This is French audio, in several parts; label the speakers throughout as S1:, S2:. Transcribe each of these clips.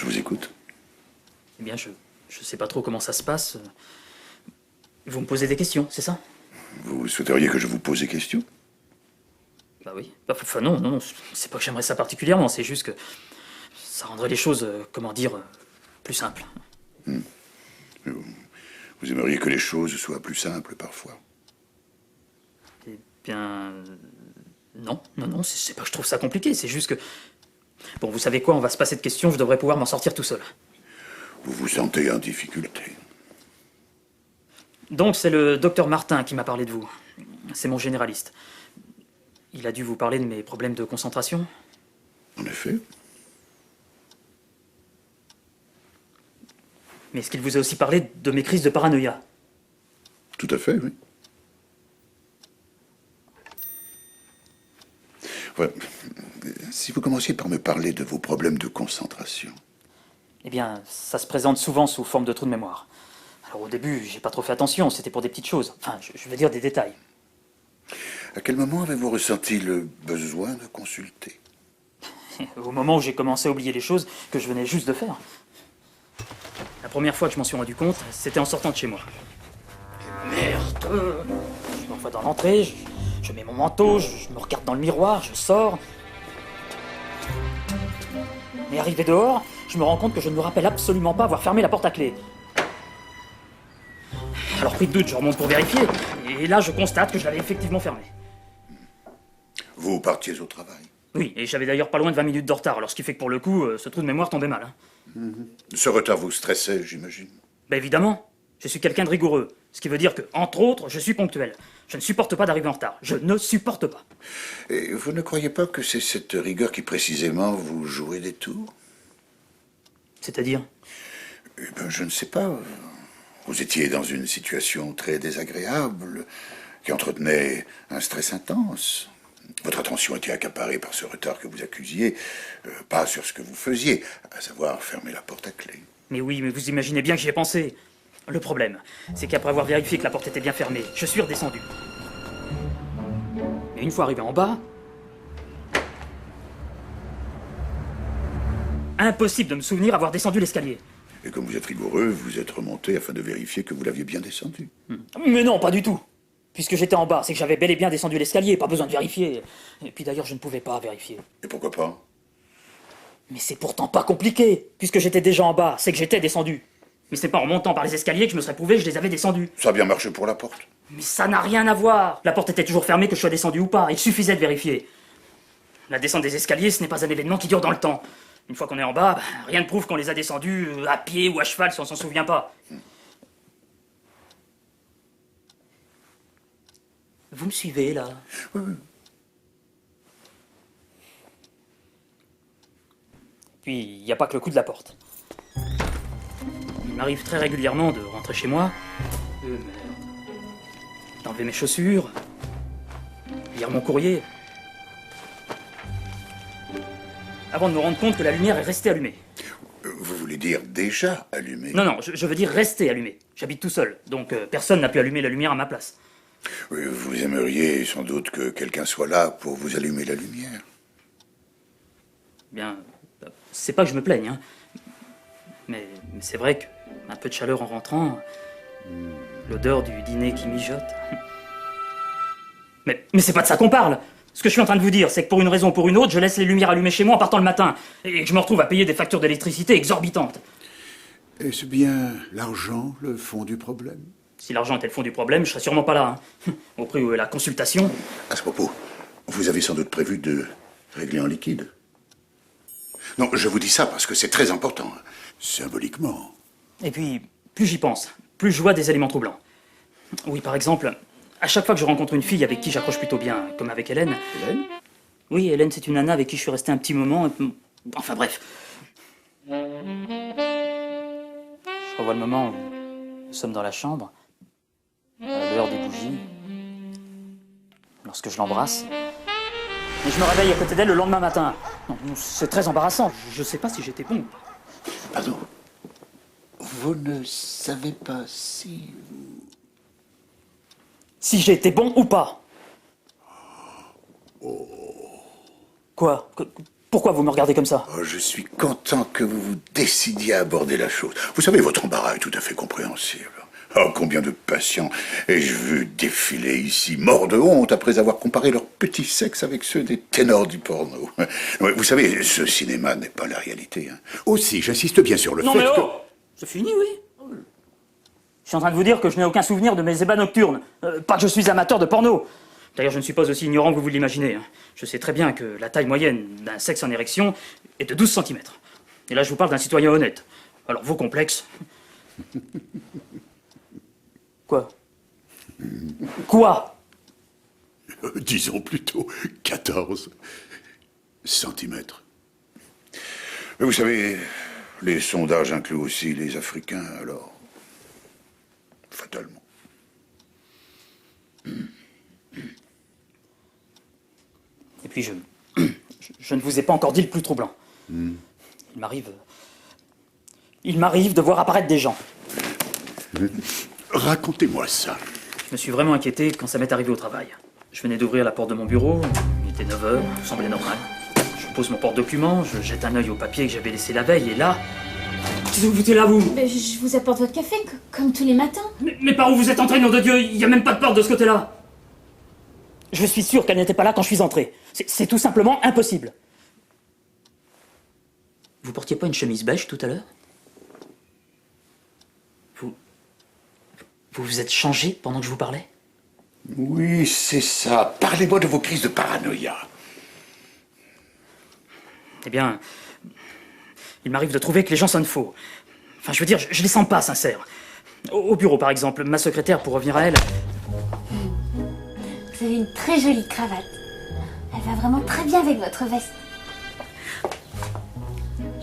S1: Je vous écoute.
S2: Eh bien, je sais pas trop comment ça se passe. Vous me posez des questions, c'est ça?
S1: Vous souhaiteriez que je vous pose des questions?
S2: Bah oui. Enfin non, c'est pas que j'aimerais ça particulièrement, c'est juste que ça rendrait les choses, comment dire, plus simples.
S1: Vous aimeriez que les choses soient plus simples parfois?
S2: Eh bien... Non, c'est pas que je trouve ça compliqué, c'est juste que... Bon, vous savez quoi, on va se passer de questions, je devrais pouvoir m'en sortir tout seul.
S1: Vous vous sentez en difficulté?
S2: Donc c'est le docteur Martin qui m'a parlé de vous. C'est mon généraliste. Il a dû vous parler de mes problèmes de concentration?
S1: En effet.
S2: Mais est-ce qu'il vous a aussi parlé de mes crises de paranoïa?
S1: Tout à fait, oui. Voilà. Si vous commenciez par me parler de vos problèmes de concentration.
S2: Eh bien, ça se présente souvent sous forme de trou de mémoire. Alors au début, j'ai pas trop fait attention, c'était pour des petites choses. Enfin, je veux dire des détails.
S1: À quel moment avez-vous ressenti le besoin de consulter?
S2: Au moment où j'ai commencé à oublier les choses que je venais juste de faire. La première fois que je m'en suis rendu compte, c'était en sortant de chez moi. Merde! Je m'envoie dans l'entrée, je mets mon manteau, je me regarde dans le miroir, je sors. Mais arrivé dehors, je me rends compte que je ne me rappelle absolument pas avoir fermé la porte à clé. Alors pris de doute, je remonte pour vérifier, et là je constate que je l'avais effectivement fermée.
S1: Vous partiez au travail?
S2: Oui, et j'avais d'ailleurs pas loin de 20 minutes de retard, alors ce qui fait que pour le coup, ce trou de mémoire tombait mal.
S1: Ce retard vous stressait, j'imagine.
S2: Ben évidemment, je suis quelqu'un de rigoureux, ce qui veut dire que, entre autres, je suis ponctuel. Je ne supporte pas d'arriver en retard, je ne supporte pas.
S1: Et vous ne croyez pas que c'est cette rigueur qui précisément vous jouait des tours?
S2: C'est-à-dire?
S1: Eh ben, je ne sais pas. Vous étiez dans une situation très désagréable, qui entretenait un stress intense. Votre attention était accaparée par ce retard que vous accusiez, pas sur ce que vous faisiez, à savoir fermer la porte à clé.
S2: Mais oui, mais vous imaginez bien que j'y ai pensé. Le problème, c'est qu'après avoir vérifié que la porte était bien fermée, je suis redescendu. Mais une fois arrivé en bas... Impossible de me souvenir avoir descendu l'escalier.
S1: Et comme vous êtes rigoureux, vous êtes remonté afin de vérifier que vous l'aviez bien descendu.
S2: Mais non, pas du tout. Puisque j'étais en bas, c'est que j'avais bel et bien descendu l'escalier, pas besoin de vérifier. Et puis d'ailleurs, je ne pouvais pas vérifier.
S1: Et pourquoi pas?
S2: Mais c'est pourtant pas compliqué. Puisque j'étais déjà en bas, c'est que j'étais descendu. Mais c'est pas en montant par les escaliers que je me serais prouvé que je les avais descendus.
S1: Ça a bien marché pour la porte.
S2: Mais ça n'a rien à voir. La porte était toujours fermée que je sois descendu ou pas. Il suffisait de vérifier. La descente des escaliers, ce n'est pas un événement qui dure dans le temps. Une fois qu'on est en bas, rien ne prouve qu'on les a descendus à pied ou à cheval si on s'en souvient pas. Vous me suivez, là?
S1: Oui, oui.
S2: Puis, il n'y a pas que le coup de la porte. Il m'arrive très régulièrement de rentrer chez moi, d'enlever mes chaussures, lire mon courrier, avant de me rendre compte que la lumière est restée allumée.
S1: Vous voulez dire déjà allumé?
S2: Non, je veux dire rester allumée. J'habite tout seul, donc personne n'a pu allumer la lumière à ma place.
S1: Oui, vous aimeriez sans doute que quelqu'un soit là pour vous allumer la lumière.
S2: Bien, c'est pas que je me plaigne, hein. Mais c'est vrai qu'un peu de chaleur en rentrant, l'odeur du dîner qui mijote... Mais c'est pas de ça qu'on parle. Ce que je suis en train de vous dire, c'est que pour une raison ou pour une autre, je laisse les lumières allumées chez moi en partant le matin, et que je me retrouve à payer des factures d'électricité exorbitantes.
S3: Est-ce bien l'argent le fond du problème?
S2: Si l'argent était le fond du problème, je serais sûrement pas là, hein. Au prix où est la consultation...
S1: À ce propos, vous avez sans doute prévu de régler en liquide? Non, je vous dis ça parce que c'est très important.
S3: Symboliquement.
S2: Et puis, plus j'y pense, plus je vois des éléments troublants. Oui, par exemple, à chaque fois que je rencontre une fille avec qui j'accroche plutôt bien, comme avec Hélène...
S1: Hélène?
S2: Oui, Hélène, c'est une nana avec qui je suis resté un petit moment... Enfin bref. Je revois le moment où nous sommes dans la chambre, à l'heure des bougies, lorsque je l'embrasse. Et je me réveille à côté d'elle le lendemain matin. Non, c'est très embarrassant. Je sais pas si j'étais bon.
S1: Pardon. Vous ne savez pas si...
S2: Si j'étais bon ou pas. Quoi? Pourquoi vous me regardez comme ça?
S1: Oh, je suis content que vous vous décidiez à aborder la chose. Vous savez, votre embarras est tout à fait compréhensible. Oh, combien de patients ai-je vu défiler ici, morts de honte, après avoir comparé leur petit sexe avec ceux des ténors du porno. Vous savez, ce cinéma n'est pas la réalité. Hein.
S3: Aussi, j'insiste bien sur le
S2: Non
S3: fait
S2: mais
S3: que...
S2: oh! C'est fini, oui. Je suis en train de vous dire que je n'ai aucun souvenir de mes ébats nocturnes. Pas que je suis amateur de porno. D'ailleurs, je ne suis pas aussi ignorant que vous l'imaginez. Hein. Je sais très bien que la taille moyenne d'un sexe en érection est de 12 cm. Et là, je vous parle d'un citoyen honnête. Alors, vos complexes... Quoi? Quoi?
S3: disons plutôt 14 centimètres.
S1: Mais vous savez, les sondages incluent aussi les Africains, alors... fatalement.
S2: Et puis, je ne vous ai pas encore dit le plus troublant. Il m'arrive de voir apparaître des gens.
S3: Racontez-moi ça.
S2: Je me suis vraiment inquiété quand ça m'est arrivé au travail. Je venais d'ouvrir la porte de mon bureau, il était 9 h, semblait normal. Je pose mon porte-document, je jette un œil au papier que j'avais laissé la veille, et là... Qu'est-ce que vous foutez là, vous?
S4: Mais je vous apporte votre café, comme tous les matins.
S2: Mais par où vous êtes entré, nom de Dieu? Il n'y a même pas de porte de ce côté-là. Je suis sûr qu'elle n'était pas là quand je suis entré. C'est tout simplement impossible. Vous portiez pas une chemise beige tout à l'heure? Vous vous êtes changé pendant que je vous parlais?
S1: Oui, c'est ça. Parlez-moi de vos crises de paranoïa.
S2: Eh bien, il m'arrive de trouver que les gens sonnent faux. Enfin, je veux dire, je les sens pas sincères. Au bureau, par exemple, ma secrétaire, pour revenir à elle...
S4: Vous avez une très jolie cravate. Elle va vraiment très bien avec votre veste.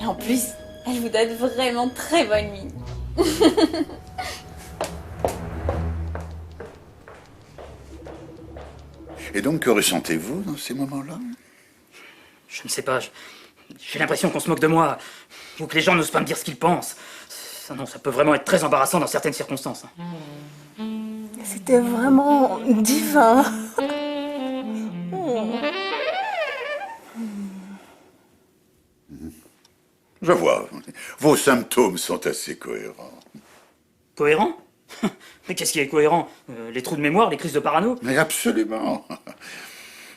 S4: Et en plus, elle vous donne vraiment très bonne mine.
S1: Et donc, que ressentez-vous dans ces moments-là?
S2: Je ne sais pas, j'ai l'impression qu'on se moque de moi, ou que les gens n'osent pas me dire ce qu'ils pensent. Ça peut vraiment être très embarrassant dans certaines circonstances.
S5: C'était vraiment divin.
S1: Je vois. Vos symptômes sont assez cohérents.
S2: Cohérent? Mais qu'est-ce qui est cohérent? Les trous de mémoire, les crises de parano?
S1: Mais absolument.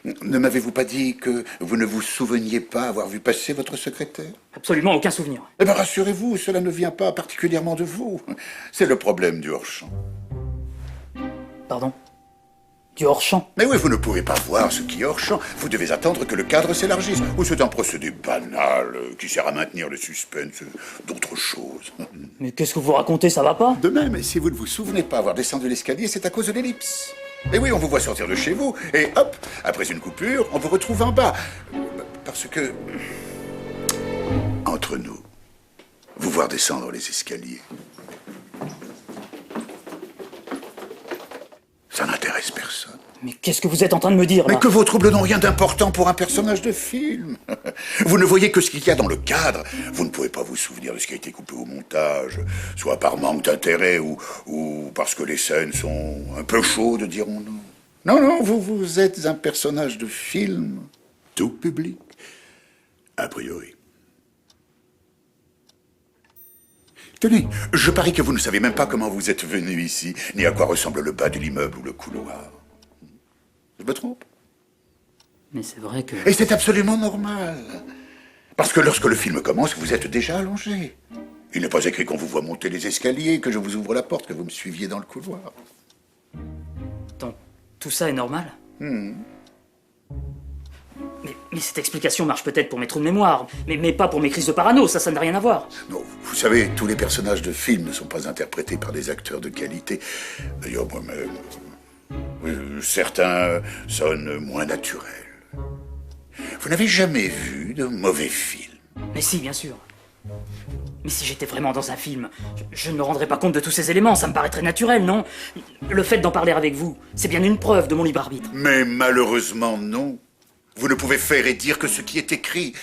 S1: Ne m'avez-vous pas dit que vous ne vous souveniez pas avoir vu passer votre secrétaire?
S2: Absolument aucun souvenir.
S1: Eh bien, rassurez-vous, cela ne vient pas particulièrement de vous. C'est le problème du hors-champ.
S2: Pardon? Du hors-champ?
S1: Mais oui, vous ne pouvez pas voir ce qui est hors-champ. Vous devez attendre que le cadre s'élargisse. Ou c'est un procédé banal qui sert à maintenir le suspense d'autre chose.
S2: Mais qu'est-ce que vous racontez, ça va pas?
S1: De même, si vous ne vous souvenez pas avoir descendu l'escalier, c'est à cause de l'ellipse. Et oui, on vous voit sortir de chez vous, et hop, après une coupure, on vous retrouve en bas. Parce que, entre nous, vous voir descendre les escaliers, ça n'intéresse personne.
S2: Mais qu'est-ce que vous êtes en train de me dire, là?
S1: Mais que vos troubles n'ont rien d'important pour un personnage de film. Vous ne voyez que ce qu'il y a dans le cadre. Vous ne pouvez pas vous souvenir de ce qui a été coupé au montage, soit par manque d'intérêt ou parce que les scènes sont un peu chaudes, dirons-nous. Non, non, vous êtes un personnage de film.
S3: Tout public, a priori.
S1: Tenez, je parie que vous ne savez même pas comment vous êtes venu ici, ni à quoi ressemble le bas de l'immeuble ou le couloir. Je me trompe?
S2: Mais c'est vrai que...
S1: Et c'est absolument normal. Parce que lorsque le film commence, vous êtes déjà allongé. Il n'est pas écrit qu'on vous voit monter les escaliers, que je vous ouvre la porte, que vous me suiviez dans le couloir.
S2: Donc, tout ça est normal? Mais cette explication marche peut-être pour mes trous de mémoire, mais pas pour mes crises de parano, ça n'a rien à voir.
S1: Non, vous savez, tous les personnages de film ne sont pas interprétés par des acteurs de qualité. D'ailleurs, moi-même... certains sonnent moins naturels. Vous n'avez jamais vu de mauvais films?
S2: Mais si, bien sûr. Mais si j'étais vraiment dans un film, je ne me rendrais pas compte de tous ces éléments, ça me paraîtrait naturel, non? Le fait d'en parler avec vous, c'est bien une preuve de mon libre arbitre.
S1: Mais malheureusement, non. Vous ne pouvez faire et dire que ce qui est écrit.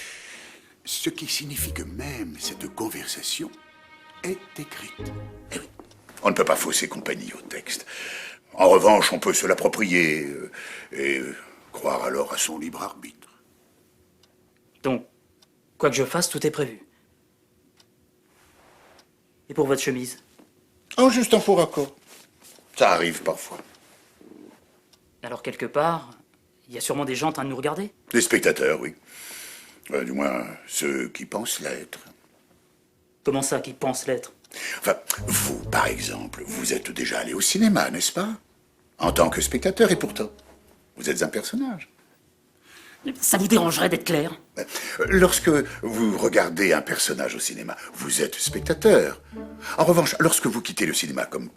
S3: Ce qui signifie que même cette conversation est écrite.
S1: Eh oui, on ne peut pas fausser compagnie au texte. En revanche, on peut se l'approprier et croire alors à son libre arbitre.
S2: Donc, Quoi que je fasse, tout est prévu. Et pour votre chemise?
S1: Oh, juste un faux raccord. Ça arrive parfois.
S2: Alors quelque part, il y a sûrement des gens en train de nous regarder.
S1: Les spectateurs, oui. Du moins, ceux qui pensent l'être.
S2: Comment ça, qui pensent l'être?
S1: Enfin, vous, par exemple, vous êtes déjà allé au cinéma, n'est-ce pas? En tant que spectateur, et pourtant, vous êtes un personnage.
S2: Ça vous dérangerait d'être clair?
S1: Lorsque vous regardez un personnage au cinéma, vous êtes spectateur. En revanche, lorsque vous quittez le cinéma, comme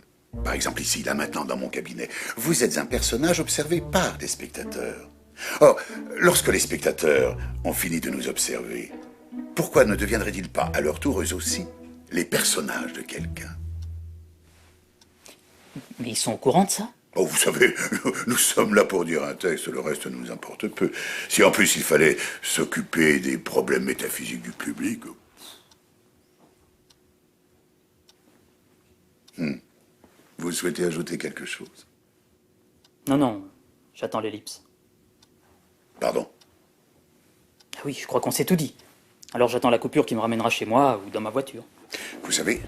S1: par exemple ici, là maintenant, dans mon cabinet, vous êtes un personnage observé par des spectateurs. Or, lorsque les spectateurs ont fini de nous observer, pourquoi ne deviendraient-ils pas, à leur tour, eux aussi, les personnages de quelqu'un?
S2: Mais ils sont au courant de ça?
S1: Oh, vous savez, nous sommes là pour dire un texte, le reste nous importe peu. Si en plus il fallait s'occuper des problèmes métaphysiques du public... Vous souhaitez ajouter quelque chose?
S2: Non, non, j'attends l'ellipse.
S1: Pardon?
S2: Ah oui, je crois qu'on s'est tout dit. Alors j'attends la coupure qui me ramènera chez moi ou dans ma voiture.
S1: Vous savez,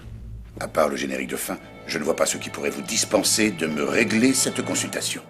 S1: à part le générique de fin, je ne vois pas ce qui pourrait vous dispenser de me régler cette consultation.